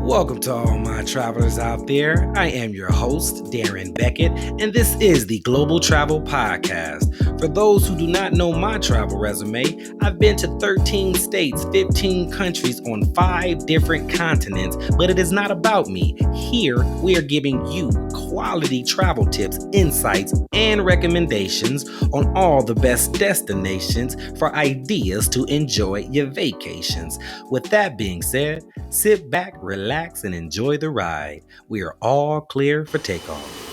Welcome to all my travelers out there. I am your host, Darren Beckett, and this is the Global Travel Podcast. For those who do not know my travel resume, I've been to 13 states, 15 countries on 5 different continents, but it is not about me. Here, we are giving you quality travel tips, insights, and recommendations on all the best destinations for ideas to enjoy your vacations. With that being said, sit back, relax, and enjoy the ride. We are all clear for takeoff.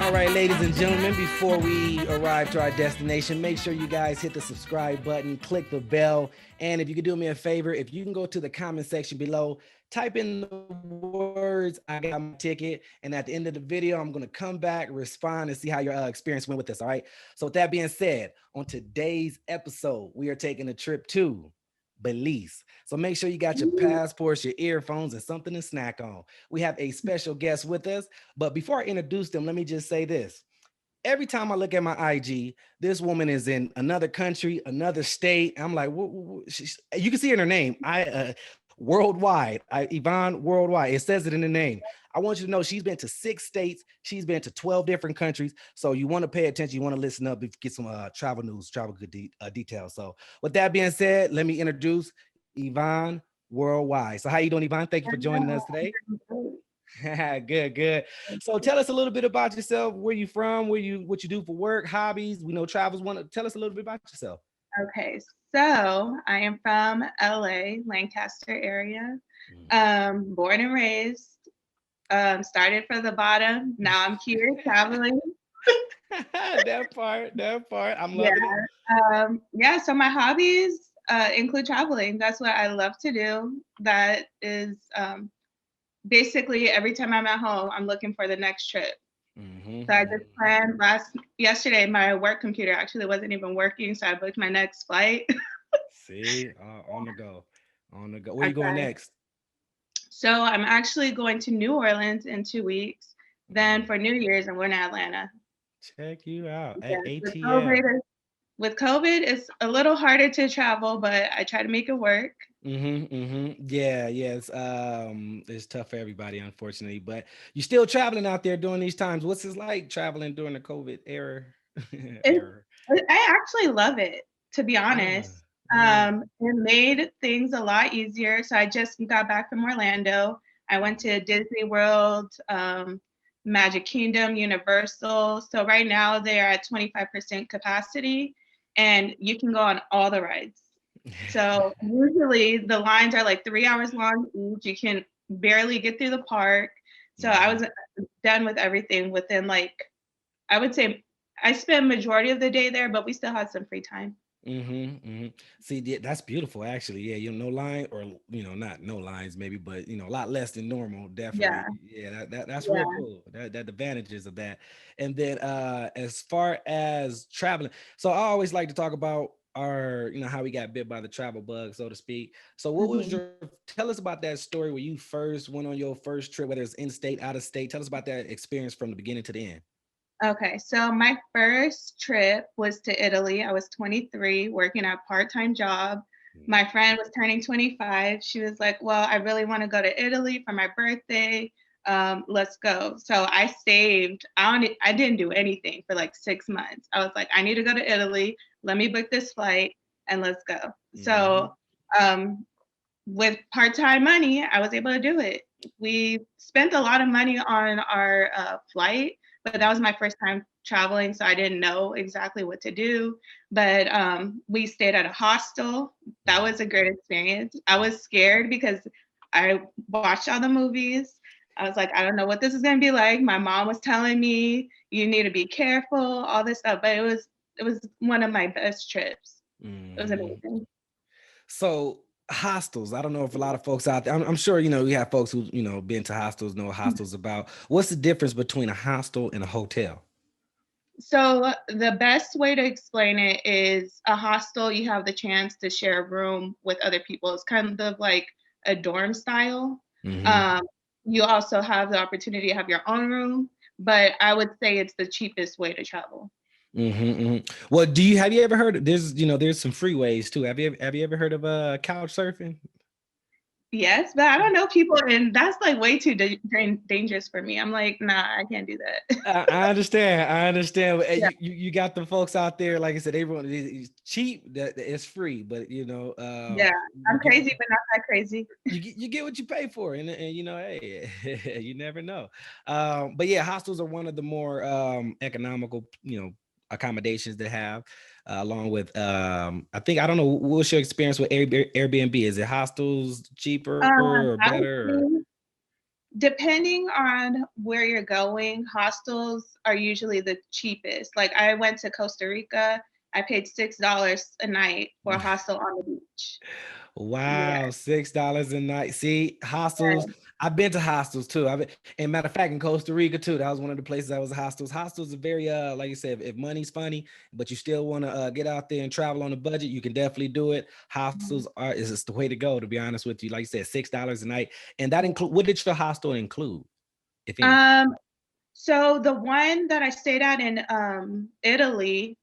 All right, ladies and gentlemen, before we arrive to our destination, make sure you guys hit the subscribe button, click the bell, and if you could do me a favor, if you can go to the comment section below, type in the words, I got my ticket, and at the end of the video, I'm going to come back, respond, and see how your experience went with this, all right? So with that being said, on today's episode, we are taking a trip to Belize. So make sure you got your passports, your earphones, and something to snack on. We have a special guest with us, but before I introduce them, let me just say this. Every time I look at my IG, this woman is in another country, another state. I'm like, you can see in her name, Worldwide, Yvonne Worldwide. It says it in the name. I want you to know she's been to 6 states. She's been to 12 different countries. So you want to pay attention. You want to listen up, get some travel news, travel good details. So with that being said, let me introduce Yvonne Worldwide. So how you doing, Yvonne? Thank you for joining us today. Good. So tell us a little bit about yourself. Where you from? What you do for work, hobbies? We know travels. Want to tell us a little bit about yourself. Okay, so I am from LA, Lancaster area. Born and raised. Started from the bottom. Now I'm here traveling. that part. I'm loving it. So my hobbies include traveling. That's what I love to do. That is basically every time I'm at home, I'm looking for the next trip. So I just planned yesterday, my work computer actually wasn't even working, so I booked my next flight. See, on the go. Where you going next? So I'm actually going to New Orleans in 2 weeks. Then for New Year's, I'm going to Atlanta. Check you out. Yes, ATL. With COVID, it's a little harder to travel, but I try to make it work. Yeah, it's tough for everybody, unfortunately. But you're still traveling out there during these times. What's it like traveling during the COVID era? I actually love it, to be honest. It made things a lot easier. So I just got back from Orlando. I went to Disney World, Magic Kingdom, Universal. So right now they're at 25% capacity and you can go on all the rides. So usually the lines are like 3 hours long each. You can barely get through the park. So I was done with everything within I would say I spent majority of the day there, but we still had some free time. See, that's beautiful, actually. Yeah, no line, or not no lines, maybe, but a lot less than normal. Definitely. Yeah, that's real cool. That advantages of that. And then as far as traveling, so I always like to talk about our, how we got bit by the travel bug, so to speak. So what was tell us about that story where you first went on your first trip, whether it's in state, out of state. Tell us about that experience from the beginning to the end. Okay, so my first trip was to Italy. I was 23, working a part-time job. My friend was turning 25. She was like, well, I really want to go to Italy for my birthday. Let's go. So I saved. I didn't do anything for 6 months. I was like, I need to go to Italy. Let me book this flight and let's go. So with part-time money, I was able to do it. We spent a lot of money on our flight, but that was my first time traveling, so I didn't know exactly what to do. But we stayed at a hostel. That was a great experience. I was scared because I watched all the movies. I was like, I don't know what this is going to be like. My mom was telling me, you need to be careful, all this stuff. But it was one of my best trips. It was amazing. So hostels, I don't know if a lot of folks out there, I'm sure, we have folks who, been to hostels, know what hostels about. What's the difference between a hostel and a hotel? So the best way to explain it is a hostel, you have the chance to share a room with other people. It's kind of like a dorm style. You also have the opportunity to have your own room, but I would say it's the cheapest way to travel. Well, have you ever heard of, there's some freeways too. Have you ever heard of couch surfing? Yes, but I don't know people, and that's like way too dangerous for me. I'm like, nah, I can't do that. I understand. I understand. Yeah, You got the folks out there, like I said, everyone is cheap. That it's free, but yeah, you I'm get crazy, but not that crazy. you get what you pay for, and hey, you never know. But yeah, hostels are one of the more economical, accommodations to have, along with I don't know, what's your experience with Airbnb? Is it hostels cheaper or I better? Or? think depending on where you're going, hostels are usually the cheapest. Like I went to Costa Rica, I paid $6 a night for a hostel on the beach. Yeah. Wow, $6 a night. See, hostels. I've been to hostels too. And matter of fact, in Costa Rica too. That was one of the places I was hostels. Hostels are very like you said, if money's funny, but you still want to get out there and travel on a budget, you can definitely do it. Hostels is just the way to go, to be honest with you. Like you said, $6 a night. And that include, what did your hostel include, if anything? Um, so the one that I stayed at in Italy,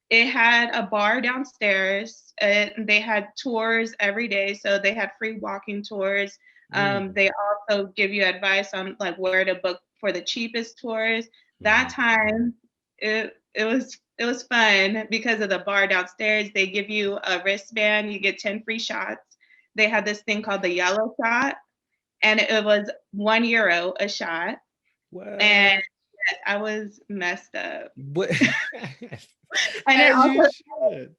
it had a bar downstairs. They had tours every day, so they had free walking tours. Mm, They also give you advice on like where to book for the cheapest tours. That mhm. time, it was fun because of the bar downstairs. They give you a wristband, you get 10 free shots. They had this thing called the yellow shot, and it was €1 a shot. And What? I was messed up. What? And then As you also should.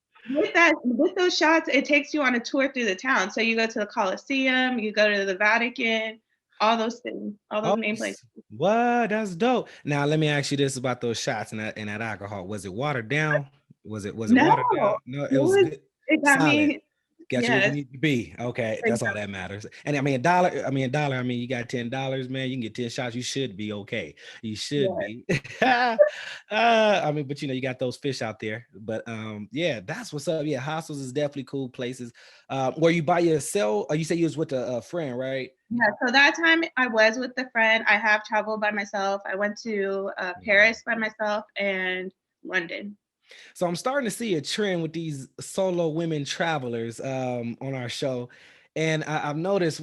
with those shots, it takes you on a tour through the town. So you go to the Colosseum, you go to the Vatican, all those things, all those Oh, main places. what? That's dope. Now let me ask you this about those shots and that alcohol. Was it watered down? Was it No, watered down? No, it it was was good. it got Solid. me. Got you where you Yes, need to be. Okay, that's all that matters. And I mean a dollar. I mean, you got $10, man. You can get 10 shots. You should be okay. You should yes. be. I mean, but you got those fish out there. But yeah, that's what's up. Yeah, hostels is definitely cool places. Were you by yourself? Or you say you was with a friend, right? Yeah, so that time I was with a friend. I have traveled by myself. I went to Mhm. Paris by myself and London. So I'm starting to see a trend with these solo women travelers on our show, and I've noticed.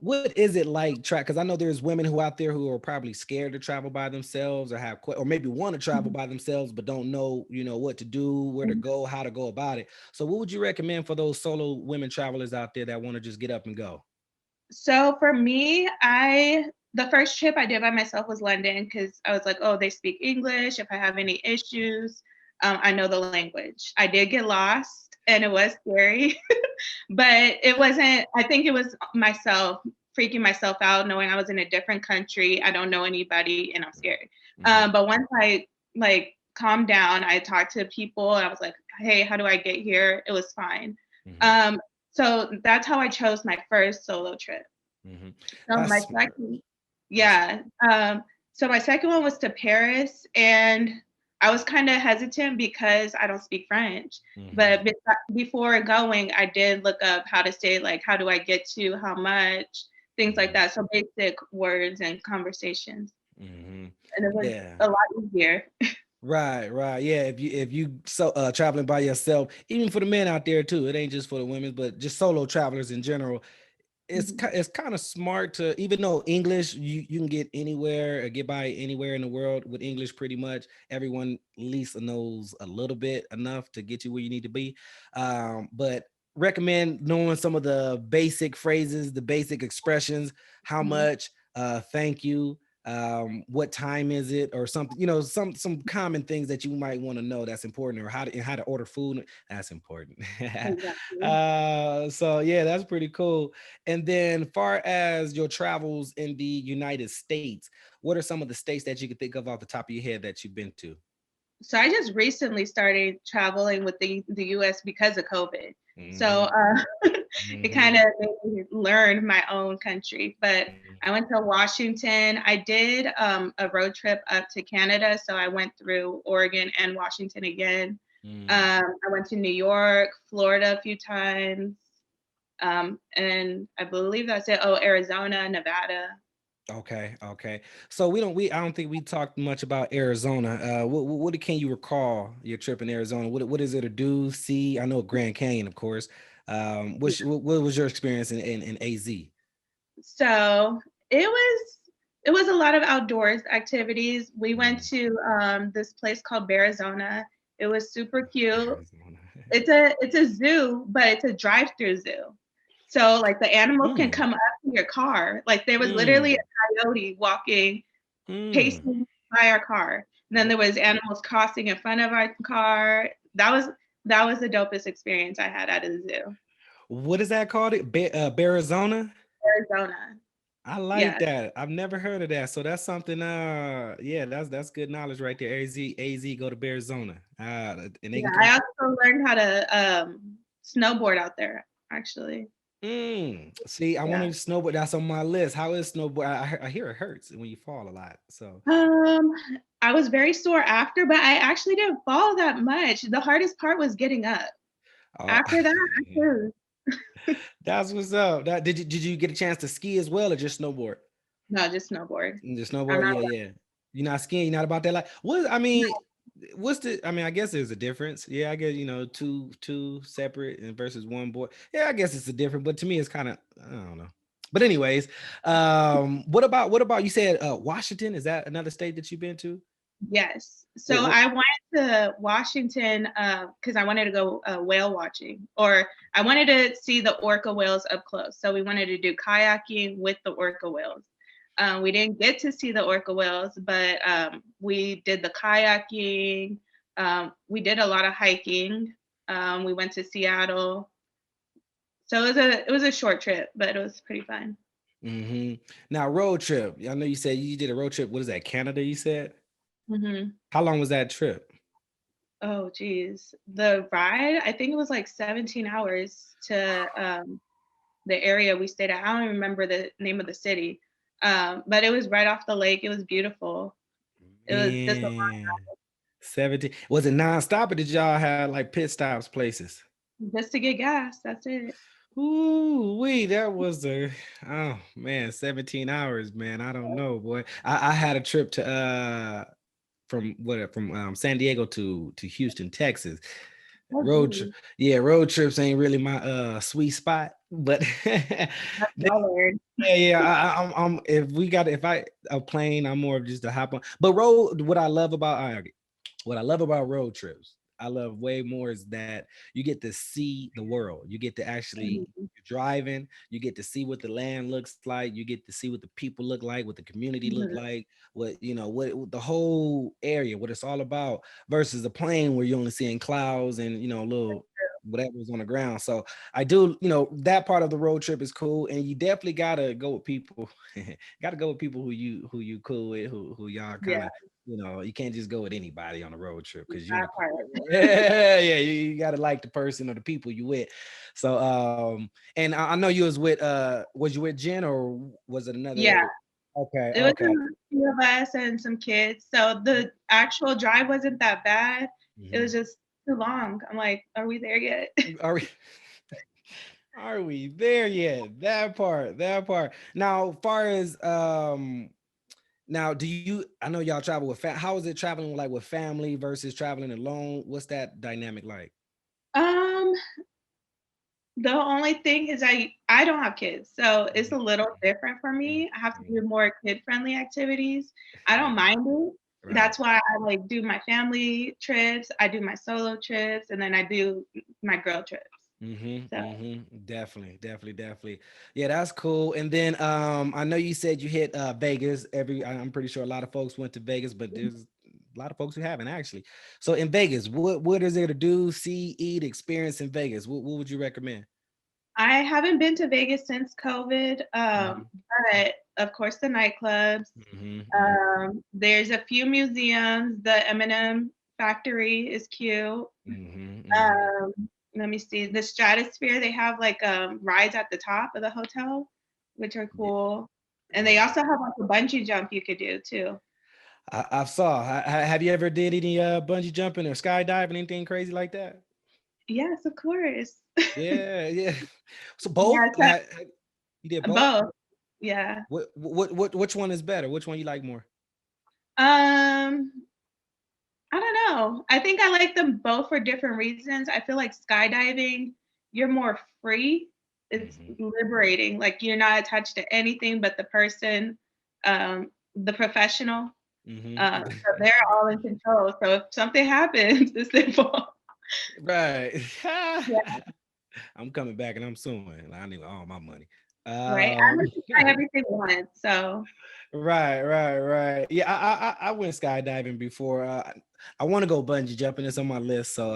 What is it like? Because I know there's women who out there who are probably scared to travel by themselves, or or maybe want to travel Mhm. by themselves, but don't know, what to do, where to go, how to go about it. So, what would you recommend for those solo women travelers out there that want to just get up and go? So for me, the first trip I did by myself was London because I was like, oh, they speak English. If I have any issues, I know the language. I did get lost and it was scary, but it wasn't, I think it was myself freaking myself out, knowing I was in a different country. I don't know anybody and I'm scared. Mhm, But once I like calmed down, I talked to people and I was like, hey, how do I get here? It was fine. mhm, Um, so that's how I chose my first solo trip. mhm. So That's my smart. second, That's yeah. So my second one was to Paris, and I was kind of hesitant because I don't speak French. mhm, But before going, I did look up how to say, like, how do I get to, how much, things like mhm, that. So basic words and conversations, mhm. and it was Yeah. a lot easier. Right, right. Yeah, if you traveling by yourself, even for the men out there too, it ain't just for the women, but just solo travelers in general, Mhm, it's kind of smart to, even though English you can get anywhere or get by anywhere in the world with English pretty much. Everyone at least knows a little bit enough to get you where you need to be. But recommend knowing some of the basic phrases, the basic expressions, how mhm, much, thank you, what time is it, or something, some common things that you might want to know that's important, or how to order food. That's important. exactly. So yeah, that's pretty cool. And then, far as your travels in the United States, what are some of the states that you could think of off the top of your head that you've been to? So I just recently started traveling with the US because of COVID. So Hmm. it Hmm. kind of made me learn my own country. But I went to Washington. I did a road trip up to Canada. So I went through Oregon and Washington again. Hmm. I went to New York, Florida a few times. And I believe that's it. Oh, Arizona, Nevada. Okay. So I don't think we talked much about Arizona. What can you recall your trip in Arizona? What is it to do? See, I know Grand Canyon, of course. What was your experience in AZ? So it was it was a lot of outdoors activities. We went to this place called Arizona. It was super cute. Arizona. It's a zoo, but it's a drive-through zoo. So like the animals can Mm, come up to your car. Like there was literally mm, a coyote walking, mm. pacing by our car. And then there was animals crossing in front of our car. That was the dopest experience I had at a zoo. What is that called? Arizona? Arizona. I like Yeah. that. I've never heard of that. So that's something yeah, that's good knowledge right there. AZ go to Arizona. And they Yeah. can I come. also learned how to snowboard out there, actually. See, I want Yeah. to snowboard. That's on my list. How is snowboard? I hear it hurts when you fall a lot. So, Um, I was very sore after, but I actually didn't fall that much. The hardest part was getting up. uh, After that, I cruised. that's what's up. Did you get a chance to ski as well or just snowboard? No, just snowboard. Just I'm snowboard, not. yeah. You're not skiing, you're not about that life. I mean, I guess there's a difference. Yeah, I guess two separate and versus one boy. Yeah, I guess it's a different, but to me it's kind of I don't know. But anyways, what about you said Washington? Is that another state that you've been to? Yes. What, So what, I went to Washington because I wanted to go whale watching, or I wanted to see the orca whales up close. So we wanted to do kayaking with the orca whales. We didn't get to see the orca whales, but we did the kayaking. We did a lot of hiking. We went to Seattle. So it was a short trip, but it was pretty fun. hmm Now road trip. I know you said you did a road trip. What is that? Canada, you said? Hmm. How long was that trip? Oh, geez. The ride, I think it was like 17 hours to the area we stayed at. I don't even remember the name of the city, but it was right off the lake. It was beautiful. It was just Man, 17. Was it nonstop or did y'all have like pit stops places? just to get gas. That's it. Ooh, that was oh man, 17 hours, man. I don't know, boy. I had a trip to from San Diego to Houston, Texas. Oh, Road trip. geez. Yeah, road trips ain't really my sweet spot, but That's colored. yeah, I'm if I a plane, I'm more of just a hop on. But road, what I love about road trips, I love way more is that you get to see the world. You get to actually Mhm. driving, you get to see what the land looks like, you get to see what the people look like, what the community look Mhm. like, what the whole area, what it's all about, versus a plane where you're only seeing clouds and little whatever's on the ground. So I do, that part of the road trip is cool, and you definitely gotta go with people. Gotta go with people who you cool with, who y'all kind Yeah, of, you can't just go with anybody on a road trip because that part. yeah, you gotta like the person or the people you with. So and I know you was you with Jen or was it Yeah, another? Okay, it was okay. a few of us and some kids. So the actual drive wasn't that bad. It was Mhm. just too long. I'm like, are we there yet? Are we are we there yet? That part. Now, far as now, I know y'all travel with how is it traveling like with family versus traveling alone? What's that dynamic like? Um, The only thing is I don't have kids, so it's a little different for Mhm, me. I have to do mhm. more kid-friendly activities. I don't mind it. Right. That's why I, like, do my family trips, I do my solo trips, and then I do my girl trips. So Definitely. Yeah, that's cool. And then I know you said you hit Vegas. I'm pretty sure a lot of folks went to Vegas, but there's a lot of folks who haven't actually. So in Vegas, what is there to do, see, eat, experience in Vegas? What would you recommend? I haven't been to Vegas since COVID, Mhm, but of course the nightclubs. mhm, mhm, There's a few museums. The M&M factory is cute. mhm, mhm. Um, Let me see. The Stratosphere, they have like rides at the top of the hotel, which are Yeah, cool. And they yeah. also have like a bungee jump you could do too. I saw. Have you ever did any bungee jumping or skydiving, anything crazy like that? Yes, of course. Yeah. So Yeah, both? so You did both? both. Yeah. Which one is better? Which one you like more? Um, I don't know. I think I like them both for different reasons. I feel like skydiving, you're more free. It's Hmm. liberating. Like you're not attached to anything but the person, the professional. Hmm. So they're all in control. So if something happens, it's their fault. Right. Yeah, I'm coming back and I'm suing. I need all my money. right. I Um, like to try everything once. So right. Yeah, I went skydiving before. I want to go bungee jumping. It's on my list. So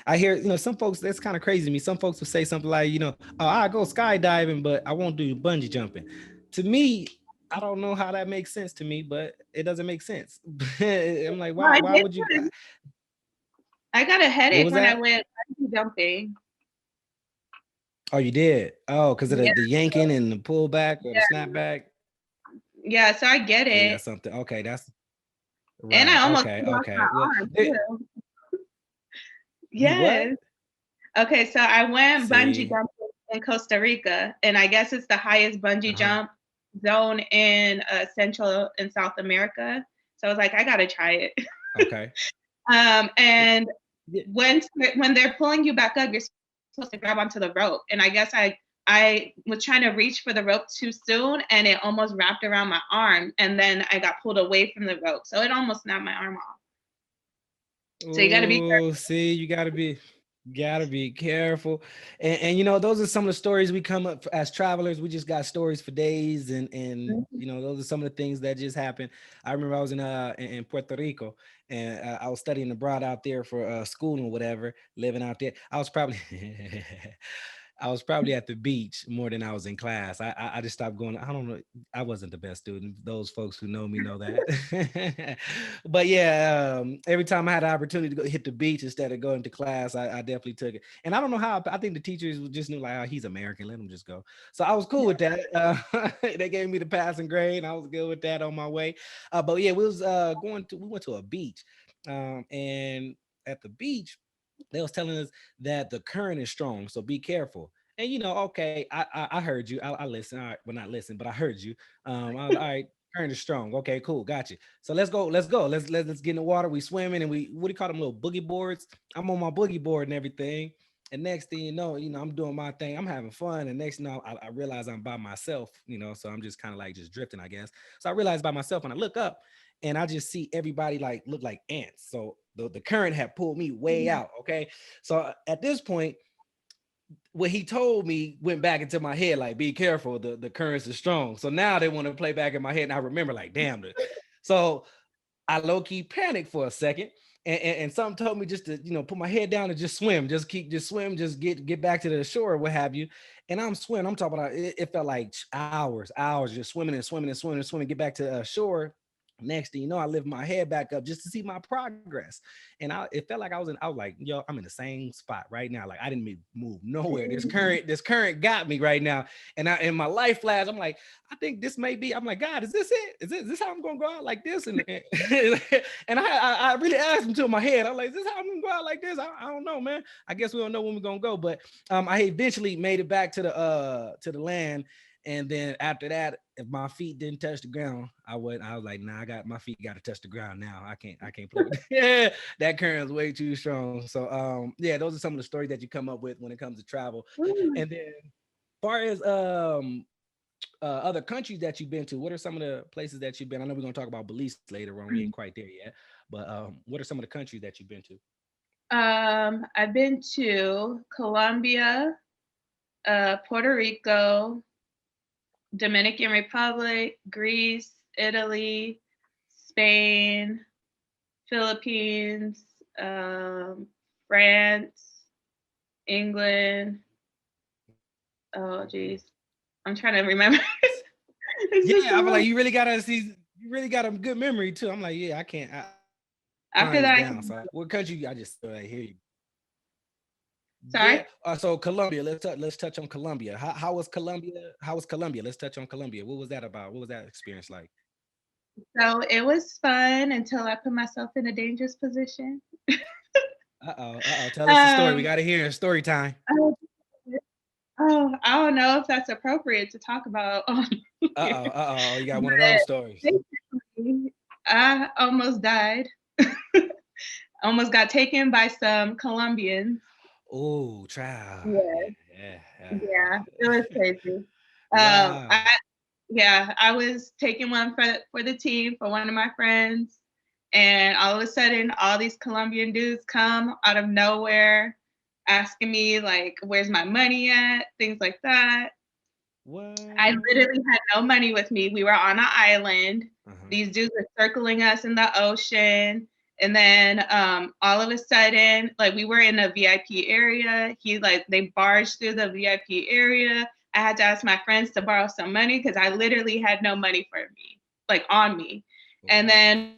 I hear some folks. That's kind of crazy to me. Some folks will say something like oh, I go skydiving, but I won't do bungee jumping. To me, I don't know how that makes sense to me, but it doesn't make sense. I'm like, well, why? Why would you? I got a What headache was when I that? went bungee jumping. Oh, you did. Oh, because of Yeah, the yanking and the pullback or the yeah, snapback. yeah. So I get See, it. that's something. Okay, that's And I right. almost lost my Okay. Well, arm too. you what? Yes. Okay, so I went bungee See. jumping in Costa Rica, and I guess it's the highest bungee Uh-huh. jump zone in Central and South America. So I was like, I gotta try it. Okay. And Yeah. when they're pulling you back up, you're supposed to grab onto the rope. And I guess I was trying to reach for the rope too soon, and it almost wrapped around my arm, and then I got pulled away from the rope, so it almost snapped my arm off. So you got to be Oh, see, you gotta be careful. And those are some of the stories we come up as travelers. We just got stories for days, and careful. those are some of the things that just happened. I remember I was in Puerto Rico, and I was studying abroad out there for school or whatever, living out there. I was probably I was probably at the beach more than I was in class. I just stopped going. I don't know. I wasn't the best student. Those folks who know me know that. But yeah, every time I had an opportunity to go hit the beach instead of going to class, I definitely took it. And I don't know how. I think the teachers just knew like, oh, he's American. Let him just go. So I was cool with that. They gave me the passing grade. I was good with that on my way. But yeah, we went to a beach, and at the beach they was telling us that the current is strong, so be careful. And okay, I heard you. I listened. All right, well, not listen, but I heard you. I was all right. Current is strong. Okay, cool, got you. So let's go. Let's go. Let's get in the water. We swimming and we what do you call them little boogie boards? I'm on my boogie board and everything. And next thing I'm doing my thing. I'm having fun. And next, I realize I'm by myself. So I'm just kind of like just drifting, I guess. So I realize by myself, and I look up, and I just see everybody like look like ants. So the current had pulled me way Mhm. out. Okay. So at this point, what he told me went back into my head, like, be careful, the currents are strong. So now they want to play back in my head. And I remember, like, damn it. So I low-key panicked for a second. And something told me just to, put my head down and just swim, just swim, just get back to the shore or what have you. And I'm swimming. I'm talking about it felt like hours just swimming and swimming and swimming and swimming, get back to shore. Next thing you know, I lift my head back up just to see my progress. And it felt like I was like, yo, I'm in the same spot right now. Like I didn't move nowhere. This current got me right now. And in my life flash, I'm like, I think this may be. I'm like, God, is this it? Is this how I'm gonna go out like this? And I really asked him to my head. I'm like, is this how I'm gonna go out like this? I don't know, man. I guess we don't know when we're gonna go. But I eventually made it back to the land. And then after that, if my feet didn't touch the ground, I was like, nah, I got my feet got to touch the ground now. I can't play with it. Yeah, that current is way too strong. So yeah, those are some of the stories that you come up with when it comes to travel. Mm. And then far as other countries that you've been to, what are some of the places that you've been? I know we're gonna talk about Belize later on. We ain't quite there yet, but what are some of the countries that you've been to? I've been to Colombia, Puerto Rico, Dominican Republic, Greece, Italy, Spain, Philippines, France, England. Oh, geez. I'm trying to remember. It's just Yeah, so I feel like much. you really got a good memory too. I'm like, yeah, I can't. I'm After writing this that, down. So what country? I just hear you. Yeah. sorry. So Colombia. Let's touch on Colombia. How was Colombia? How was Colombia? Let's touch on Colombia. What was that about? What was that experience like? So it was fun until I put myself in a dangerous position. Uh oh. Tell us the story. We Um, got to hear it. Story time. oh, oh, I don't know if that's appropriate to talk about. Uh-oh, you got one of those stories. Basically, I almost died. Almost got taken by some Colombians. Oh, child. Yeah, yeah, it was crazy. Wow. I was taking one for the team for one of my friends, and all of a sudden, all these Colombian dudes come out of nowhere, asking me like, "Where's my money at?" Things like that. I What? literally had no money with me. We were on an island. Uh-huh. These dudes were circling us in the ocean. And then all of a sudden, like we were in a VIP area. They barged through the VIP area. I had to ask my friends to borrow some money because I literally had no money for me, like on me. And Wow. then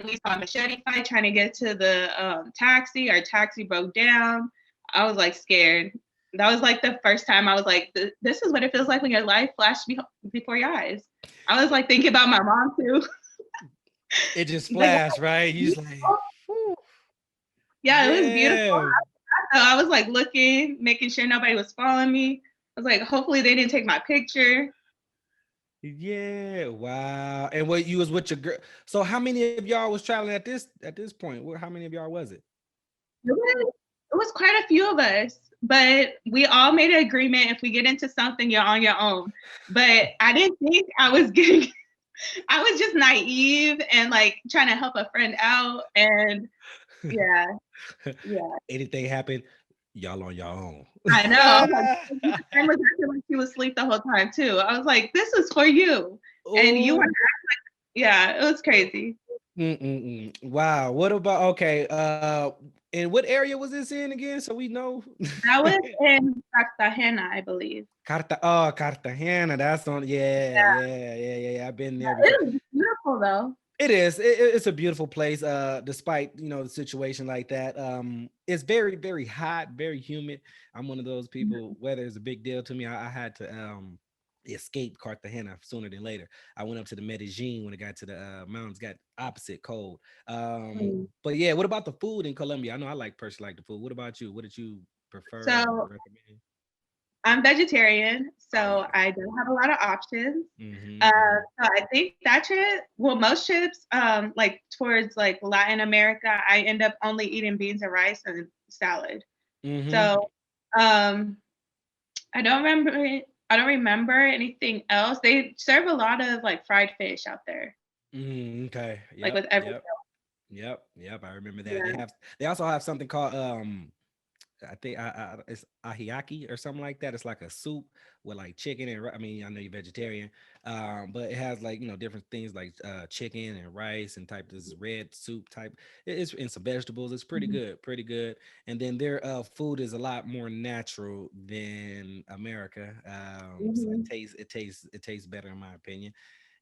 we saw a machete fight trying to get to the taxi. Our taxi broke down. I was like scared. That was like the first time I was like, this is what it feels like when your life flashed before your eyes. I was like thinking about my mom too. It just Like, flashed, right? You just like, whew. yeah, it was beautiful. Yeah. I was like looking, making sure nobody was following me. I was like, hopefully they didn't take my picture. Yeah. Wow. And what you was with your girl. So how many of y'all was traveling at this point? How many of y'all was it? It was quite a few of us, but we all made an agreement if we get into something, you're on your own. But I didn't think I was getting, I was just naive and like trying to help a friend out. And yeah, yeah, Anything happen, y'all on your own. I know. I was like, my friend was acting like she was asleep the whole time too. I was like, this is for you. And you want, Oh. yeah, it was crazy. Wow. What about okay? And what area was this in again? So we know. That was in Cartagena, I believe. Cartagena. That's on. Yeah, Yeah, yeah. I've been there before. it was beautiful though. It is. It's a beautiful place. Despite the situation like that. It's very very hot, very humid. I'm one of those people. Weather is a big deal to me. I had to escape Cartagena sooner than later. I went up to the Medellin when it got to the mountains. Got opposite cold. Mm. But yeah, what about the food in Colombia? I know I personally like the food. What about you? What did you prefer or So recommend? I'm vegetarian, Oh so yeah. I don't have a lot of options. Mm-hmm. So I think that trip, well, most trips, like towards like Latin America, I end up only eating beans and rice and salad. Mm-hmm. So um, I don't remember. I don't remember anything else. They serve a lot of like fried fish out there, Okay. like Yep. with every Yep. Yep. I remember that. They yeah. have. They also have something called I think it's ahiaki or something like that. It's like a soup with like chicken and I mean, I know you're vegetarian, but it has like different things like chicken and rice and type this red soup type. It's and some vegetables. It's pretty Mhm. good, pretty good. And then their food is a lot more natural than America. So Mhm. it tastes better in my opinion.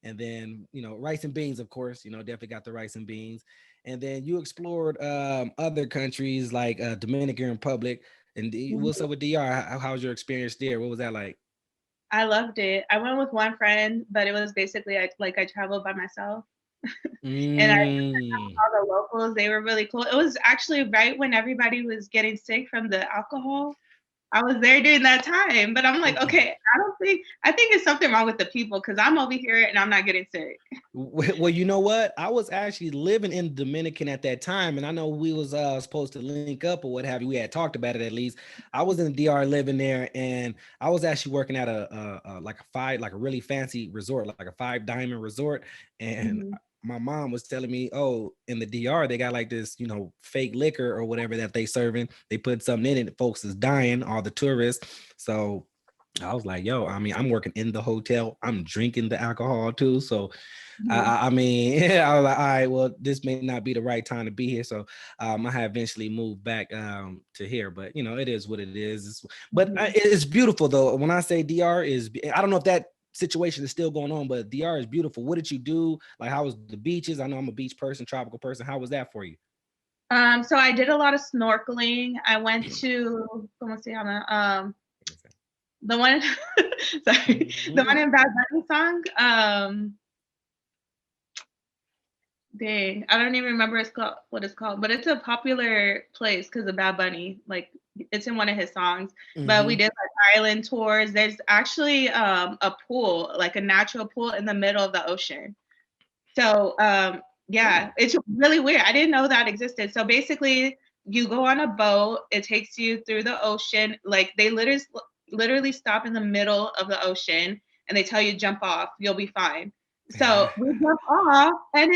And then rice and beans, of course. Definitely got the rice and beans. And then you explored other countries like Dominican Republic. And what's Mhm. up with DR? How was your experience there? What was that like? I loved it. I went with one friend, but it was basically I traveled by myself. And Mm. all the locals, they were really cool. It was actually right when everybody was getting sick from the alcohol. I was there during that time, but I'm like, Mm. okay, I think it's something wrong with the people because I'm over here and I'm not getting sick. Well, you know what? I was actually living in Dominican at that time, and I know we was supposed to link up or what have you. We had talked about it at least. I was in the DR living there, and I was actually working at like a really fancy resort, like a 5 diamond resort. And Mhm. my mom was telling me, oh, in the DR they got like this, fake liquor or whatever that they serving. They put something in it, folks is dying, all the tourists. So I was like, yo, I mean, I'm working in the hotel. I'm drinking the alcohol too. So Mhm. I mean, yeah, I was like, all right, well, this may not be the right time to be here. So I have eventually moved back to here, but it is what it is. But Mhm. it's beautiful though. When I say DR I don't know if that situation is still going on, but DR is beautiful. What did you do? Like, how was the beaches? I know I'm a beach person, tropical person. How was that for you? So I did a lot of snorkeling. I went to, ¿cómo se llama? The one, sorry, the one Mhm. in Bad Bunny song. Dang, I don't even remember what it's called, but it's a popular place because of Bad Bunny. Like it's in one of his songs. But we Mhm. did like island tours. There's actually a pool, like a natural pool in the middle of the ocean. So yeah, it's really weird. I didn't know that existed. So basically, you go on a boat. It takes you through the ocean. Like they literally stop in the middle of the ocean and they tell you jump off. You'll be fine. So we jump off, and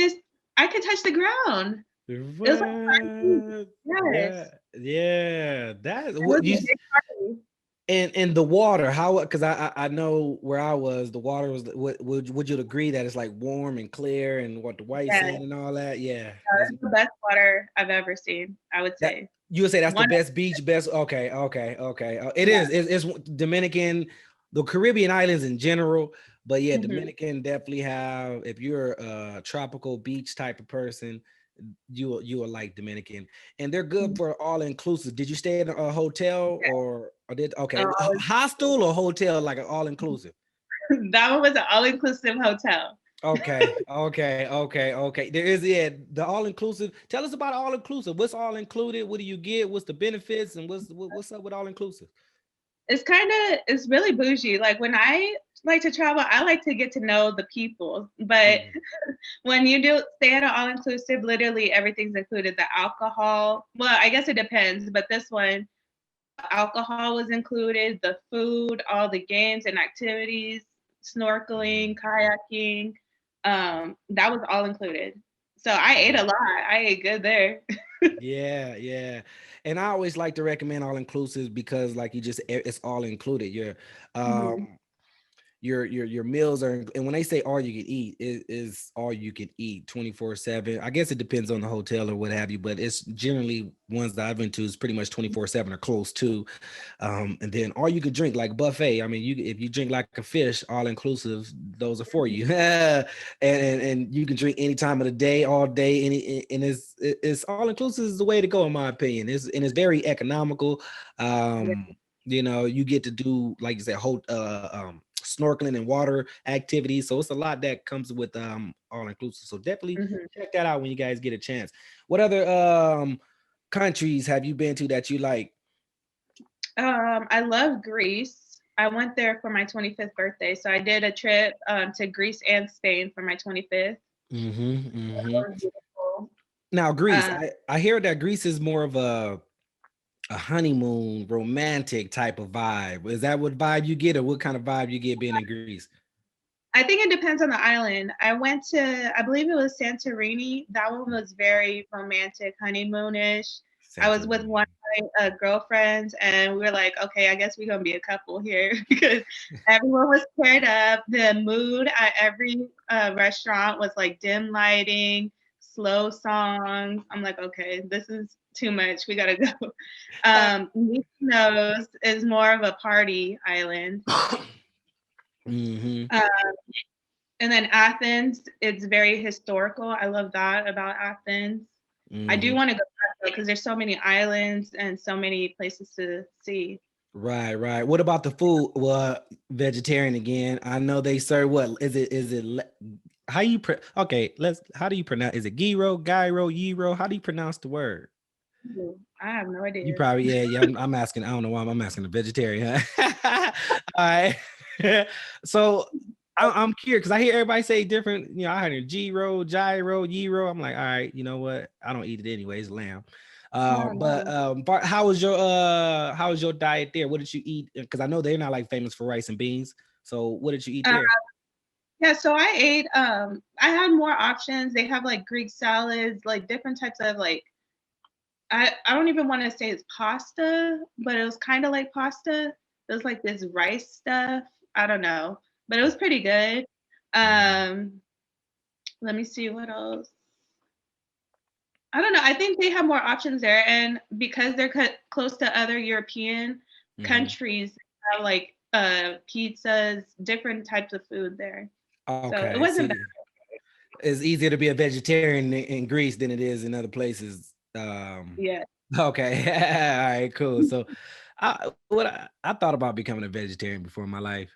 I can touch the ground. It was like, yes. Yeah. That It was what a you big party. and the water, how, because I know where I was, the water was, would you agree that it's like warm and clear and what the white Yeah, sand and all that? Yeah. that's the best water I've ever seen, I would That say. you would say that's the One, best beach, best. Okay. It yeah. is. It's Dominican, the Caribbean islands in general, but yeah, Mhm. Dominican definitely have. If you're a tropical beach type of person, you will like Dominican, and they're good Mhm. for all inclusive. Did you stay in a hotel or did So I was, hostel or hotel like an all inclusive? that one was an all-inclusive hotel. Okay. There is, yeah, the all inclusive. Tell us about all inclusive. What's all included? What do you get? What's the benefits? And what's up with all inclusive? It's really bougie. Like when I like to travel, I like to get to know the people. But Mhm. when you do stay at an all-inclusive, literally everything's included. The alcohol, well, I guess it depends, but this one, alcohol was included, the food, all the games and activities, snorkeling, kayaking, that was all included. So I ate a lot. I ate good there. Yeah. And I always like to recommend all inclusive because, like you just, it's all included. Mhm. Um, your meals are, and when they say all you can eat, it is all you can eat 24/7. I guess it depends on the hotel or what have you, but it's generally ones that I've been to is pretty much 24/7 or close to. And then all you could drink like buffet. I mean, you if you drink like a fish, all inclusive, those are for you. And you can drink any time of the day, all day, and it's all inclusive is the way to go in my opinion. It's very economical. Yeah. You get to do, like you said, snorkeling and water activities. So it's a lot that comes with all inclusive. So definitely Mhm. check that out when you guys get a chance. What other countries have you been to that you like? I love Greece. I went there for my 25th birthday. So I did a trip to Greece and Spain for my 25th. Mm-hmm. That was beautiful. Now, Greece, Um, I hear that Greece is more of a honeymoon, romantic type of vibe. Is that what vibe you get, or what kind of vibe you get being in Greece? I think it depends on the island. I went to, I believe it was Santorini. That one was very romantic, honeymoonish. I was with one Santorini. of my girlfriends, and we were like, okay, I guess we're gonna be a couple here because everyone was paired up. The mood at every restaurant was like dim lighting, slow songs. I'm like, okay, this is too much. We gotta go. Mykonos is more of a party island. Mm-hmm. Uh, And then Athens, it's very historical. I love that about Athens. I do Mm-hmm. want to go back though because there's so many islands and so many places to see. Right. What about the food? Well, vegetarian again. I know they serve, what how you okay, how do you pronounce, is it gyro, how do you pronounce the word? Ooh, I have no You idea. probably, yeah. I'm asking. I don't know why I'm asking a vegetarian. Huh? All right. So I'm curious because I hear everybody say different. I heard gyro, gyro. I'm like, all right. You know what? I don't eat it anyway. It's lamb. Oh, But no. how was your diet there? What did you eat? Because I know they're not like famous for rice and beans. So what did you eat Uh, there? yeah, so I ate, I had more options. They have like Greek salads, like different types of like, I don't even want to say it's pasta, but it was kind of like pasta. It was like this rice stuff. I don't know, but it was pretty good. Mhm. Um, Let me see what else. I don't know. I think they have more options there, and because they're close to other European Mhm. countries, they have like pizzas, different types of food there. So it Okay. wasn't bad. See, it's easier to be a vegetarian in Greece than it is in other places. Yeah. Okay, all right, cool. So, I thought about becoming a vegetarian before in my life.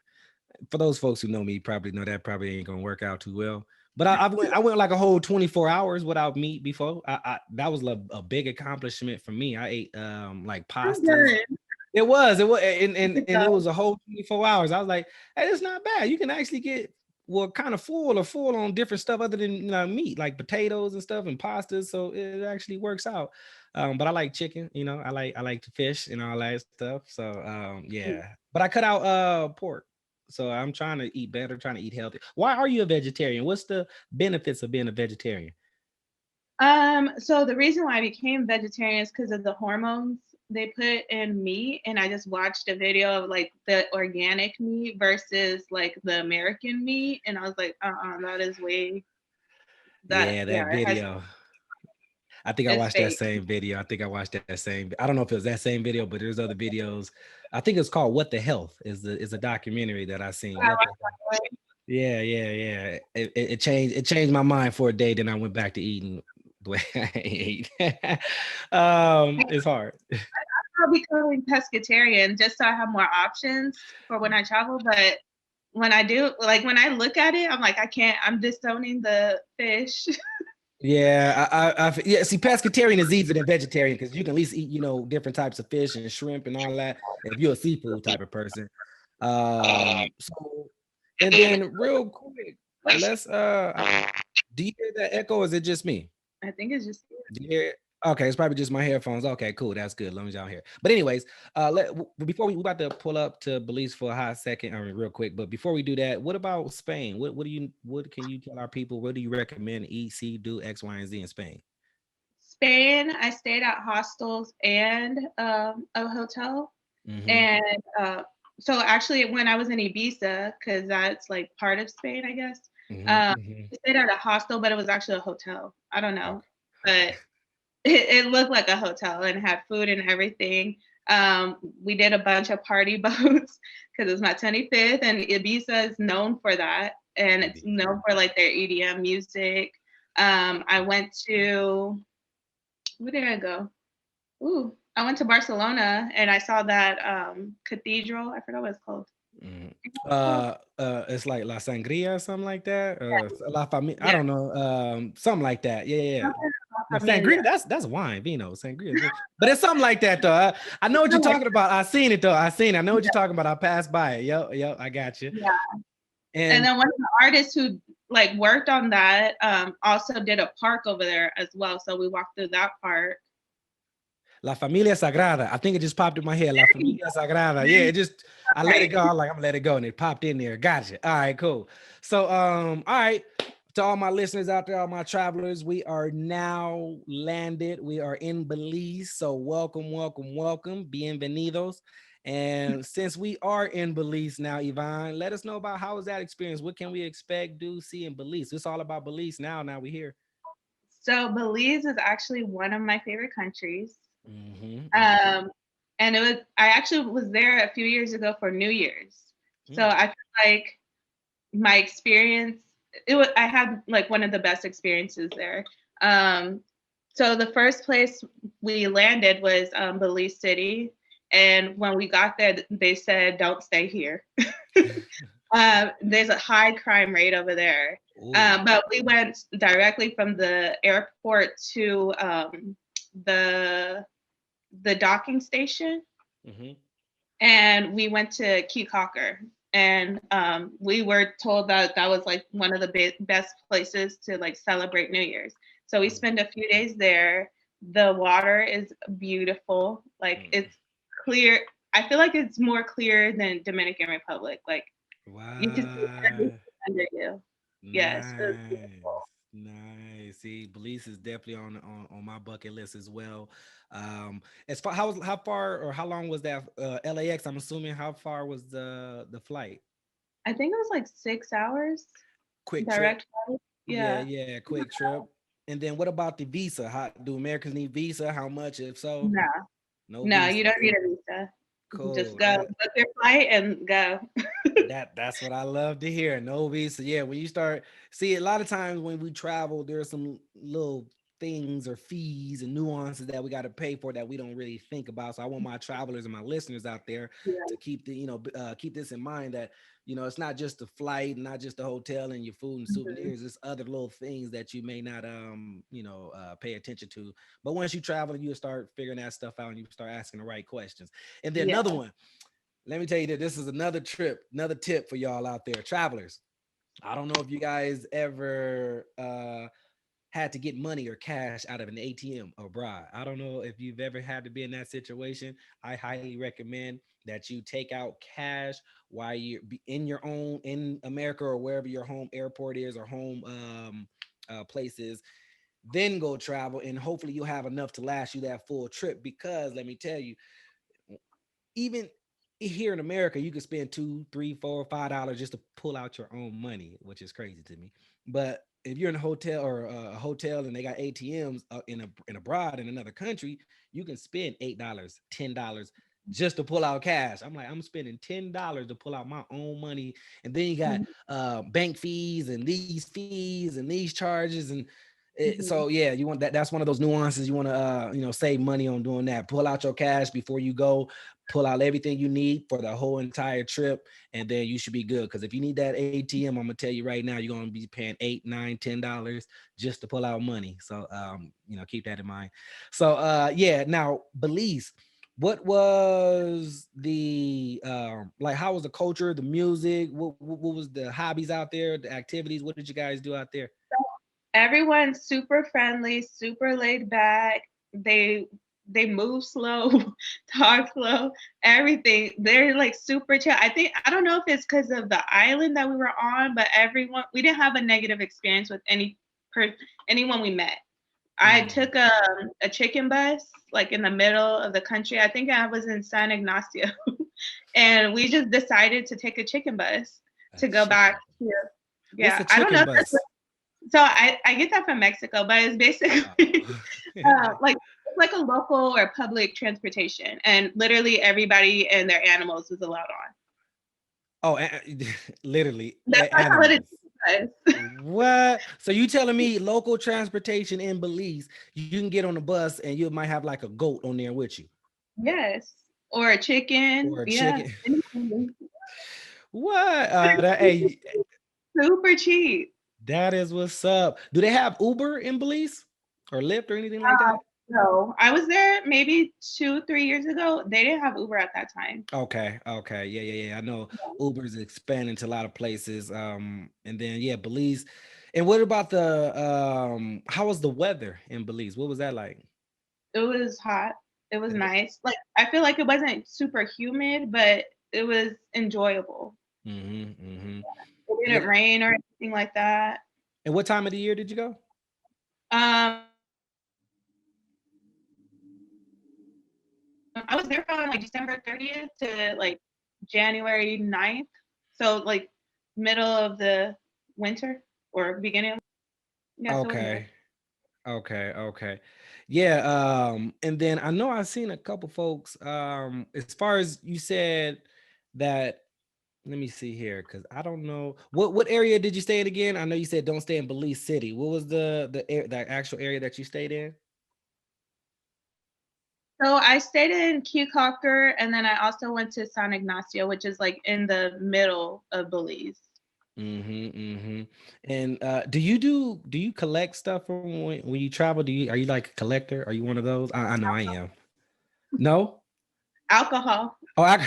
For those folks who know me, probably know that probably ain't gonna work out too well. But I went like a whole 24 hours without meat before. That was a big accomplishment for me. I ate like I'm pastas. good. and it was a whole 24 hours. I was like, hey, it's not bad. You can actually get kind of full on different stuff other than meat, like potatoes and stuff and pastas. So it actually works out. But I like chicken, I like to fish and all that stuff. So yeah. But I cut out pork. So I'm trying to eat better, trying to eat healthy. Why are you a vegetarian? What's the benefits of being a vegetarian? So the reason why I became vegetarian is because of the hormones they put in meat, and I just watched a video of like the organic meat versus like the American meat, and I was like, that is way that Yeah, yeah, that it has video. I think I it's watched that fake. same video. I think I watched that same. I don't know if it was that same video, but there's other videos. I think it's called "What the Health" is a documentary that I seen. I What the watched that Yeah, yeah, yeah. It changed my mind for a day. Then I went back to eating the way I ate. It's hard. I'm becoming pescatarian just so I have more options for when I travel, but when I do, like when I look at it, I'm like, I can't. I'm disowning the fish. Yeah, yeah. See, pescatarian is easier than vegetarian because you can at least eat, different types of fish and shrimp and all that. If you're a seafood type of person, so and then real quick, let's do you hear that echo? Or is it just me? I think it's just Yeah. Okay, it's probably just my headphones. Okay, cool. That's good. As long as y'all hear. But anyways, before we about to pull up to Belize for a hot second, I mean, real quick. But before we do that, what about Spain? What can you tell our people? What do you recommend? Eat, see, do X, Y, and Z in Spain. Spain. I stayed at hostels and a hotel. Mm-hmm. And so actually, when I was in Ibiza, because that's like part of Spain, I guess, Mm-hmm. Mm-hmm. I stayed at a hostel, but it was actually a hotel. I don't know, Okay. but it looked like a hotel and had food and everything. We did a bunch of party boats because it was my 25th, and Ibiza is known for that, and it's known for like their EDM music. I went to where did I go? Ooh, I went to Barcelona and I saw that cathedral. I forgot what it's called. Mhm. You know what it's called? It's like La Sangria or something like that. La Familia. I Yeah, don't know. Something like that. Yeah, yeah, yeah. something No, about familia. sangria. That's wine, vino. Sangria, is but it's something like that though. I know what you're talking about. I seen it though. I seen it. I know what you're talking about. I passed by it. Yo, I got you. Yeah. And And then one of the artists who like worked on that also did a park over there as well. So we walked through that park. La Familia Sagrada. I think it just popped in my head. La Familia Sagrada. Yeah, it just I let it Right. go. I'm like, I'm gonna let it go, and it popped in there. Gotcha. All right, cool. So all right. To all my listeners out there, all my travelers, we are now landed. We are in Belize. So welcome, welcome, welcome. Bienvenidos. And since we are in Belize now, Yvonne, let us know about how was that experience? What can we expect, do, see in Belize? It's all about Belize now. Now we're here. So Belize is actually one of my favorite countries. Mm-hmm, mm-hmm. Um, and I actually was there a few years ago for New Year's. So Mm. I feel like my experience, I had like one of the best experiences there. Um, so the first place we landed was Belize City. And when we got there, they said, don't stay here. There's a high crime rate over there. Ooh. But we went directly from the airport to the docking station, Mm-hmm. and we went to Key Cocker. And we were told that that was like one of the best places to like celebrate New Year's. So we spent a few days there. The water is beautiful. Like Mm. it's clear. I feel like it's more clear than Dominican Republic. Like you can see everything Wow. under you. Yes, it was Nice. beautiful. Nice. See, Belize is definitely on my bucket list as well. As far how far or how long was that LAX? I'm assuming how far was the flight? I think it was like 6 hours Quick trip. direct flight. Yeah, Yeah. yeah, quick trip. And then what about the visa? How do Americans need visa? How much? If so, No, no no, you visa. don't need a visa. Just Cool. go book your flight and go. That's what I love to hear. No visa. Yeah, when you start see a lot of times when we travel, there's some little things or fees and nuances that we got to pay for that we don't really think about. So I want my travelers and my listeners out there Yeah. to keep keep this in mind, that it's not just the flight, not just the hotel and your food and Mhm. souvenirs. It's other little things that you may not pay attention to. But once you travel, you start figuring that stuff out and you start asking the right questions. And then Yeah. another one, let me tell you that this is another trip, another tip for y'all out there, travelers. I don't know if you guys ever had to get money or cash out of an ATM abroad. I don't know if you've ever had to be in that situation. I highly recommend that you take out cash while you're in America or wherever your home airport is or home place is. Then go travel, and hopefully you'll have enough to last you that full trip. Because let me tell you, even here in America, you can spend $2, $3, $4, $5 just to pull out your own money, which is crazy to me. But if you're in a hotel or a hotel and they got ATMs in abroad in another country, you can spend $8, $10 just to pull out cash. I'm like, I'm spending $10 to pull out my own money, and then you got Mhm. bank fees and these fees and these charges, and so Mhm. yeah, you want that. That's one of those nuances you want to save money on doing that. Pull out your cash before you go, pull out everything you need for the whole entire trip, and then you should be good. Because if you need that ATM, I'm gonna tell you right now, you're gonna be paying $8, $9, $10 just to pull out money. So keep that in mind. So yeah, now Belize, what was the like, how was the culture, the music, what was the hobbies out there, the activities, what did you guys do out there? Everyone's super friendly, super laid back. They move slow, talk slow, everything. They're like super chill. I don't know if it's because of the island that we were on, but we didn't have a negative experience with anyone we met. I Mm, took a chicken bus like in the middle of the country. I think I was in San Ignacio, and we just decided to take a chicken bus a to go back chicken. to. What's Yeah, a I don't know chicken if that's bus? so I get that from Mexico, but it's basically Oh. like a local or public transportation, and literally everybody and their animals was allowed on. Oh, literally That's why I call it animals. a bus. What? So you telling me local transportation in Belize, you can get on the bus and you might have like a goat on there with you Yes, or a chicken. or a Yeah, chicken? anything. What? Hey, Super cheap. that is what's up. Do they have Uber in Belize or Lyft or anything like that? No, I was there maybe 2, 3 years ago. They didn't have Uber at that time. Okay, okay, yeah, yeah, yeah. I know Uber's expanding to a lot of places. And then yeah, Belize. And what about the how was the weather in Belize? What was that like? It was hot. It was nice. Like I feel like it wasn't super humid, but it was enjoyable. Mm-hmm, mm-hmm. It Yeah. didn't rain or anything like that. And what time of the year did you go? Um, I was there from like December 30th to like January 9th. So like middle of the winter or beginning of, yeah, so it wasn't bad. Okay. Okay, okay. Yeah, and then I know I've seen a couple folks, as far as you said that, let me see here, because I don't know what area did you stay in again? I know you said don't stay in Belize City. What was the actual area that you stayed in? So I stayed in Cocker, and then I also went to San Ignacio, which is like in the middle of Belize. Mm-hmm, mm-hmm. And do you collect stuff from when you travel? Are you like a collector? Are you one of those? I know I am. No? Alcohol. Oh,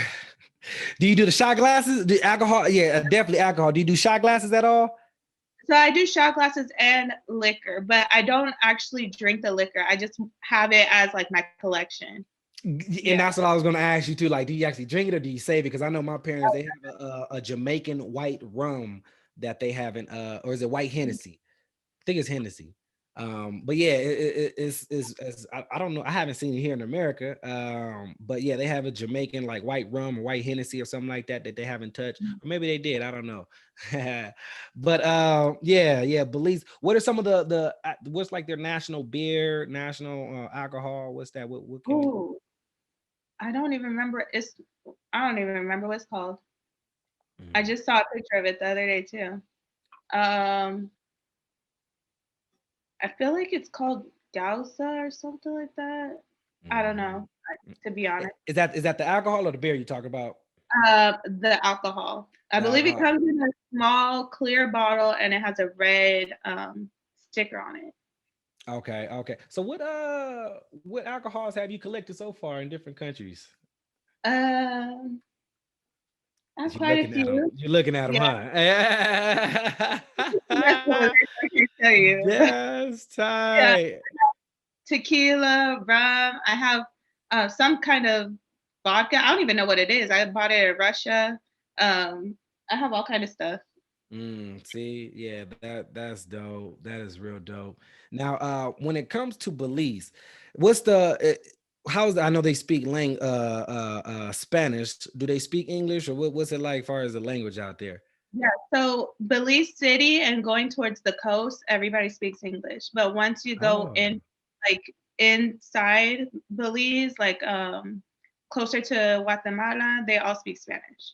do you do the shot glasses? The alcohol? Yeah, definitely alcohol. Do you do shot glasses at all? So I do shot glasses and liquor, but I don't actually drink the liquor. I just have it as like my collection. And Yeah. that's what I was going to ask you too. Like, do you actually drink it or do you save it? Because I know my parents, they have a Jamaican white rum that they have in, or is it white Hennessy? I think it's Hennessy. But yeah, I don't know. I haven't seen it here in America. But yeah, they have a Jamaican like white rum or white Hennessy or something like that that they haven't touched, or maybe they did. I don't know. But yeah, yeah. Belize. What are some of what's like their national beer, national alcohol? What's that? What can we? Ooh, I don't even remember. I don't even remember what it's called. I Mm. just saw a picture of it the other day too. Um, I feel like it's called. Gausa or something like that. I don't Mhm. know, to be honest. Is that the alcohol or the beer you talking about? The alcohol. I The believe it alcohol. comes in a small clear bottle and it has a red sticker on it. Okay, okay. So what alcohols have you collected so far in different countries? Um, I have You're quite a looking at them. few. You're looking at them, Yeah, that's what huh? I can tell you. That's Yeah, tight. tequila, rum. I have some kind of vodka. I don't even know what it is. I bought it in Russia. I have all kind of stuff. See, yeah, that's dope. That is real dope. Now, when it comes to Belize, what's how's I know they speak Spanish. Do they speak English or what's it like as far as the language out there? Yeah, so Belize City and going towards the coast, everybody speaks English. But once you go Oh. in, like inside Belize, like closer to Guatemala, they all speak Spanish.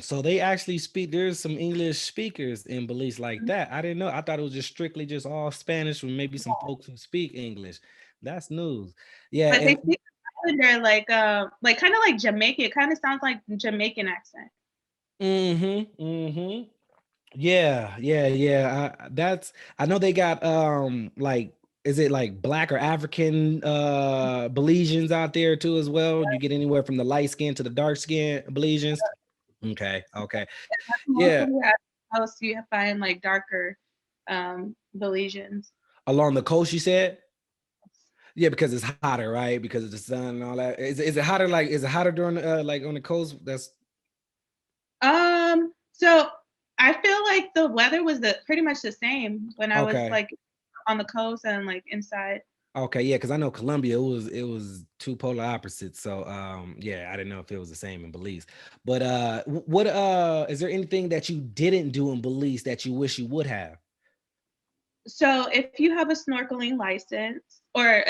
So they actually speak. There's some English speakers in Belize like that. I didn't know. I thought it was just strictly just all Spanish with maybe some folks who speak English. That's news. Yeah, But they and speak Islander like kind of like Jamaican. It kind of sounds like Jamaican accent. mm-hmm. Yeah. I know they got like is it like black or African Belizeans out there too as well? You get anywhere from the light skin to the dark skin Belizeans. Okay. Yeah, Mostly at the coast you find like darker Belizeans. along the coast you said? Yeah, because it's hotter, right? Because of the sun and all that. Is it hotter is it hotter during like on the coast? That's So I feel like the weather was pretty much the same when I was okay. like on the coast and like inside. Okay, yeah, because I know Colombia, it was two polar opposites. So yeah, I didn't know if it was the same in Belize. But what is there anything that you didn't do in Belize that you wish you would have? So if you have a snorkeling license or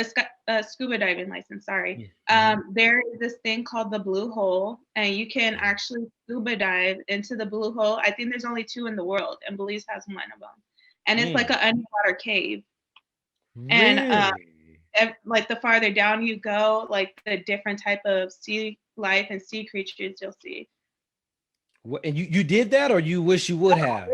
a scuba diving license, sorry, Mhm. there is this thing called the blue hole, and you can Yeah. actually scuba dive into the blue hole. I think there's only two in the world, and Belize has one of them. And it's like Mm, an underwater cave. And really? like the farther down you go, like the different type of sea life and sea creatures you'll see. What, and you did that or you wish you would have?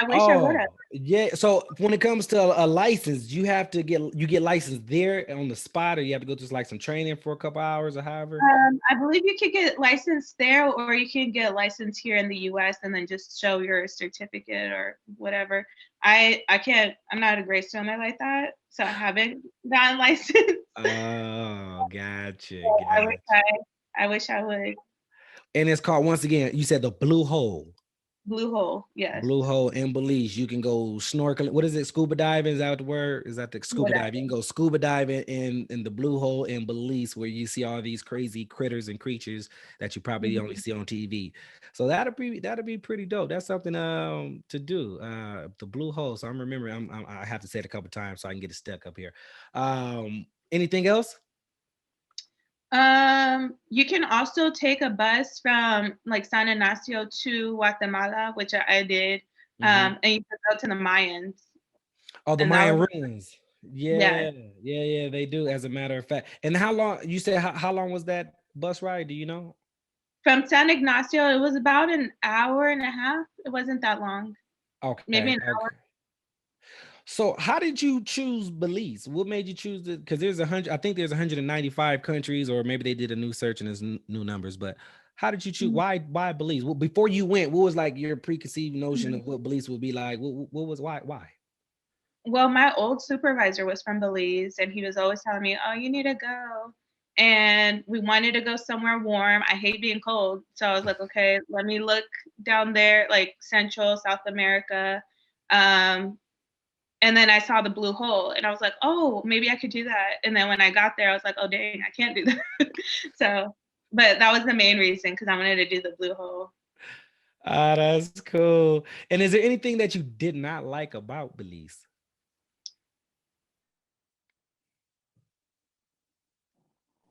I wish I would have. Oh, yeah. So when it comes to a license, you get licensed there on the spot, or you have to go through like some training for a couple hours or however. I believe you could get licensed there, or you can get licensed here in the U.S. and then just show your certificate or whatever. I can't. I'm not a great swimmer like that, so I haven't gotten licensed. Oh, gotcha, I wish gotcha. I wish I would. And it's called once again. You said the Blue Hole. Blue hole, yes. Blue Hole in Belize. You can go snorkeling. What is it? Scuba diving? Is that the word? Is that the scuba Whatever. dive? You can go scuba diving in the Blue Hole in Belize, where you see all these crazy critters and creatures that you probably only Mhm. see on TV. So that'll be pretty dope. That's something to do. The Blue Hole. So I'm remembering. I have to say it a couple times so I can get it stuck up here. Anything else? You can also take a bus from like San Ignacio to Guatemala, which I did. Mhm. And you can go to the Mayans, Oh, the and that Mayan was ruins. yes. Yeah, they do, as a matter of fact. And how long you said how long was that bus ride? Do you know? From San Ignacio, it was about an hour and a half. It wasn't that long, maybe Okay, an hour. okay. So how did you choose Belize? What made you choose it? Because there's 100, I think there's 195 countries, or maybe they did a new search and there's new numbers, but how did you choose? Why Belize? Well, before you went, what was like your preconceived notion Mhm. of what Belize would be like? What was why? Well, my old supervisor was from Belize, and he was always telling me, "Oh, you need to go." And we wanted to go somewhere warm. I hate being cold, so I was like, "Okay, let me look down there, like Central South America." Um, and then I saw the blue hole, and I was like, "Oh, maybe I could do that." And then when I got there, I was like, "Oh, dang, I can't do that." So, but that was the main reason because I wanted to do the blue hole. Ah, that's cool. And is there anything that you did not like about Belize?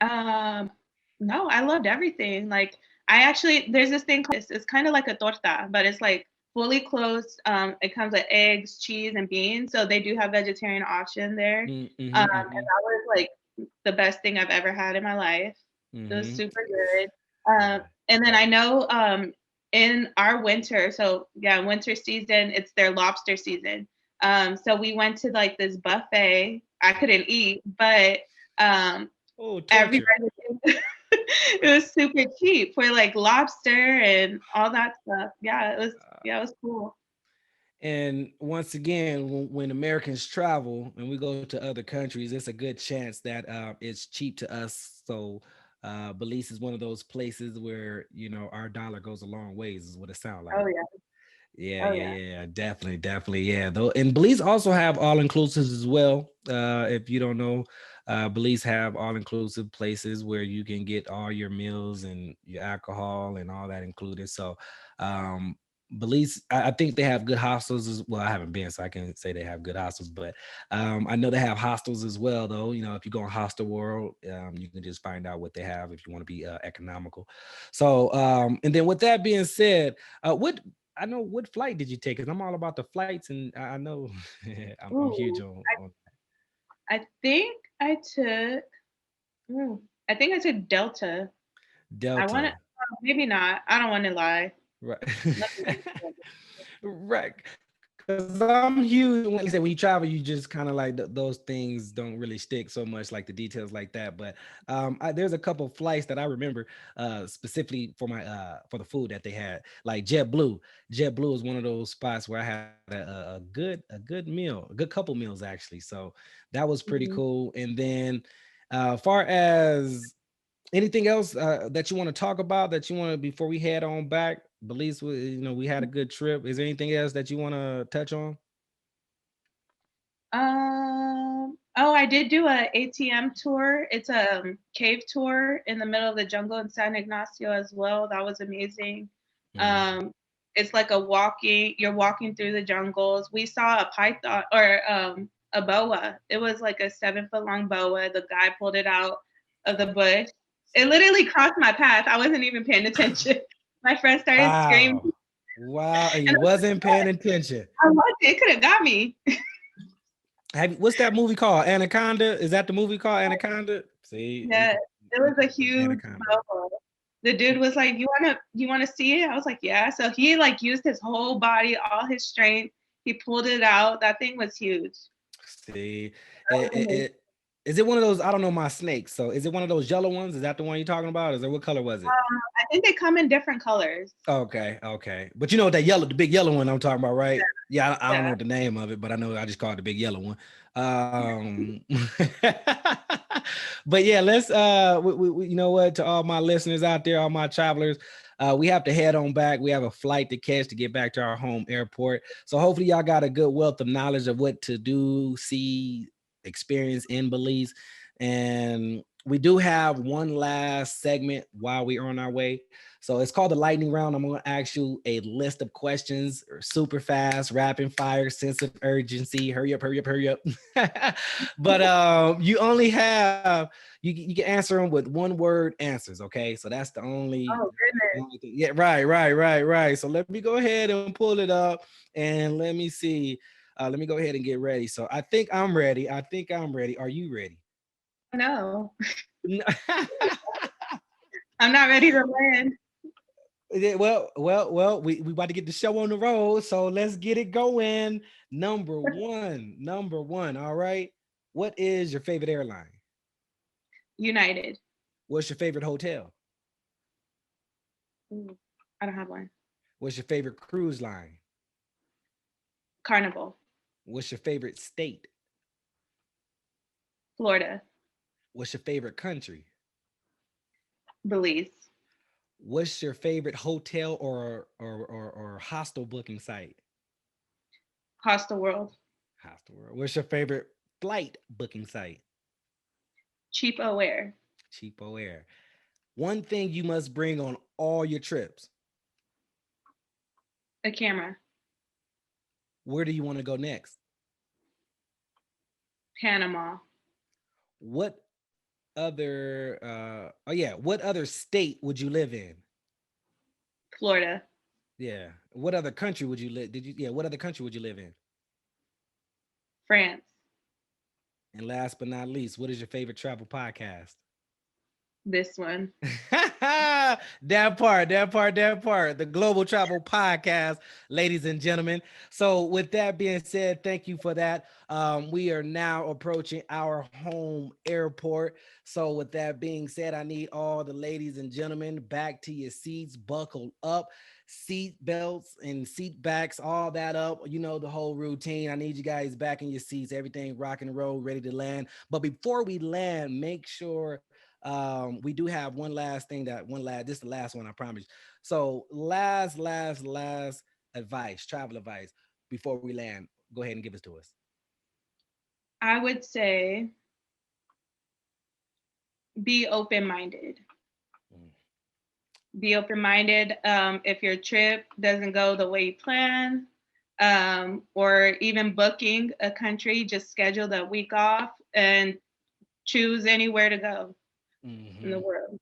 Um, no, I loved everything. Like I actually there's this thing called it's kind of like a torta, but it's like fully closed. It comes with eggs, cheese, and beans. So they do have vegetarian option there. Mm-hmm, And mm-hmm, that was like the best thing I've ever had in my life. It was mm-hmm. super good. Yeah. And then I know in our winter, so yeah, winter season, it's their lobster season. So we went to like this buffet. I couldn't eat, but um, Oh, torture. everybody it was super cheap for like lobster and all that stuff. Yeah, it was cool. And once again, when Americans travel and we go to other countries, it's a good chance that it's cheap to us. So Belize is one of those places where our dollar goes a long ways, is what it sounds Oh like. yeah. Yeah, Oh yeah, yeah. yeah, definitely, definitely, yeah. Though, and Belize also have all inclusives as well. If you don't know, Belize have all inclusive places where you can get all your meals and your alcohol and all that included. So, um, Belize, I think they have good hostels as well. I haven't been, so I can say they have good hostels, but I know they have hostels as well. Though, if you go on Hostel World, you can just find out what they have if you want to be economical. So, and then with that being said, what I know what flight did you take? Because I'm all about the flights, and I know I'm huge Ooh, on I think I took. I think I took Delta. I want to. Delta. Maybe not. I don't want to lie. Right. Let me Right. Because I'm huge. When you say when you travel, you just kind of like those things don't really stick so much, like the details like that. But there's a couple of flights that I remember specifically for my for the food that they had, like JetBlue. JetBlue is one of those spots where I had a good meal, a good couple meals actually. So that was pretty Mhm. cool. And then far as anything else that you want to talk about that you want to before we head on back? Belize, we had a good trip. Is there anything else that you want to touch on? Oh, I did do a ATM tour. It's a cave tour in the middle of the jungle in San Ignacio as well. That was amazing. Mhm. Um, it's like you're walking through the jungles. We saw a python or a boa. It was like a 7 foot long boa. The guy pulled it out of the Oh, bush. It see. literally crossed my path. I wasn't even paying attention. My friend started screaming, Wow. Wow. And and you wasn't paying attention. I was it could have got me. What's that movie called? Anaconda? Is that the movie called Anaconda? See, Yeah, it you was a know, huge Anaconda. boa. The dude was like, "You wanna see it?" I was like, "Yeah." So he like used his whole body, all his strength. He pulled it out. That thing was huge. See, That was amazing. is it one of those? I don't know my snakes. So is it one of those yellow ones? Is that the one you're talking about? Is it what color was it? I think they come in different colors. Okay, okay. But you know what that yellow, the big yellow one I'm talking about, right? Yeah, I don't Yeah. know the name of it, but I know I just call it the big yellow one. But yeah, let's you know what, to all my listeners out there, all my travelers, we have to head on back. We have a flight to catch to get back to our home airport. So hopefully y'all got a good wealth of knowledge of what to do, see, experience in Belize. And we do have one last segment while we're on our way. So it's called the lightning round. I'm going to ask you a list of questions, super fast, rapid fire, sense of urgency. Hurry up, hurry up, hurry up. But you only have you can answer them with one word answers. Okay, so that's the only. Oh goodness. Thing. Yeah, right, right, right, right. So let me go ahead and pull it up and let me see. Let me go ahead and get ready. So I think I'm ready. I think I'm ready. Are you ready? No, I'm not ready to land. Yeah, well, we about to get the show on the road, so let's get it going. Number one. All right. What is your favorite airline? United. What's your favorite hotel? Ooh, I don't have one. What's your favorite cruise line? Carnival. What's your favorite state? Florida. What's your favorite country? Belize. What's your favorite hotel or hostel booking site? Hostel World. Hostel World. What's your favorite flight booking site? Cheap Aware. Cheapo Air. One thing you must bring on all your trips. A camera. Where do you want to go next? Panama. What what other state would you live in? Florida. Yeah. What other country would you live? Yeah, what other country would you live in? France. And last but not least, what is your favorite travel podcast? This one. that part, the Global Travel Podcast, ladies and gentlemen. So, with that being said, thank you for that. We are now approaching our home airport. So, with that being said, I need all the ladies and gentlemen back to your seats, buckled up, seat belts and seat backs, all that up. You know, the whole routine. I need you guys back in your seats, everything rock and roll, ready to land. But before we land, make sure we do have one last thing this is the last one, I promise. So last advice, travel advice before we land. Go ahead and give it to us. I would say be open-minded. Mm. Be open-minded. If your trip doesn't go the way you plan, or even booking a country, just schedule that week off and choose anywhere to go in the Mm-hmm. world.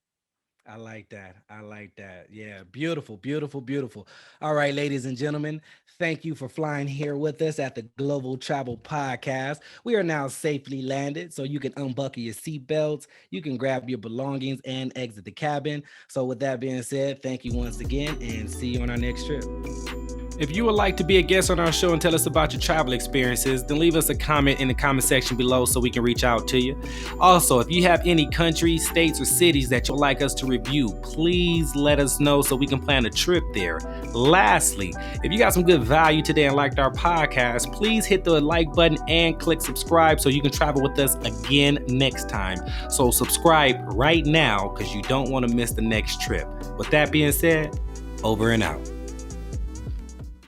I like that. I like that. Yeah, beautiful, beautiful, beautiful. All right, ladies and gentlemen, thank you for flying here with us at the Global Travel Podcast. We are now safely landed, so you can unbuckle your seatbelts, you can grab your belongings, and exit the cabin. So, with that being said, thank you once again, and see you on our next trip. If you would like to be a guest on our show and tell us about your travel experiences, then leave us a comment in the comment section below so we can reach out to you. Also, if you have any countries, states, or cities that you'd like us to review, please let us know so we can plan a trip there. Lastly, if you got some good value today and liked our podcast, please hit the like button and click subscribe so you can travel with us again next time. So subscribe right now because you don't want to miss the next trip. With that being said, over and out.